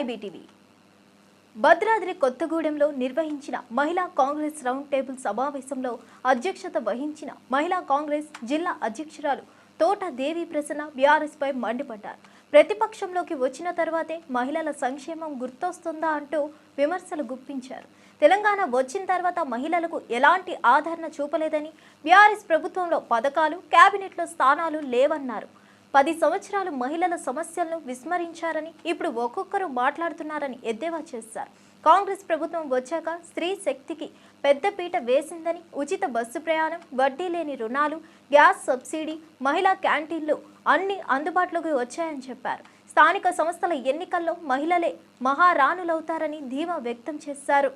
IBTV. Bhadradri కొత్తగూడెంలో నిర్వహించిన మహిళా కాంగ్రెస్ రౌండ్ టేబుల్ సమావేశంలో అధ్యక్షత వహించిన మహిళా కాంగ్రెస్ జిల్లా అధ్యక్షురాలు తోట దేవి ప్రసన్న బీఆర్ఎస్పై మండిపడ్డారు. ప్రతిపక్షంలోకి వచ్చిన తర్వాతే మహిళల సంక్షేమం గుర్తొస్తుందా అంటూ విమర్శలు గుప్పించారు. తెలంగాణ వచ్చిన తర్వాత మహిళలకు ఎలాంటి ఆదరణ చూపలేదని, బీఆర్ఎస్ ప్రభుత్వంలో పథకాలు, కేబినెట్లో స్థానాలు లేవన్నారు. 10 సంవత్సరాలు మహిళల సమస్యలను విస్మరించారని, ఇప్పుడు ఒక్కొక్కరు మాట్లాడుతున్నారని ఎద్దేవా చేశారు. కాంగ్రెస్ ప్రభుత్వం వచ్చాక స్త్రీ శక్తికి పెద్దపీట వేసిందని, ఉచిత బస్సు ప్రయాణం, వడ్డీ లేని రుణాలు, గ్యాస్ సబ్సిడీ, మహిళా క్యాంటీన్లు అన్ని అందుబాటులోకి వచ్చాయని చెప్పారు. స్థానిక సంస్థల ఎన్నికల్లో మహిళలే మహారాణులవుతారని ధీమా వ్యక్తం చేశారు.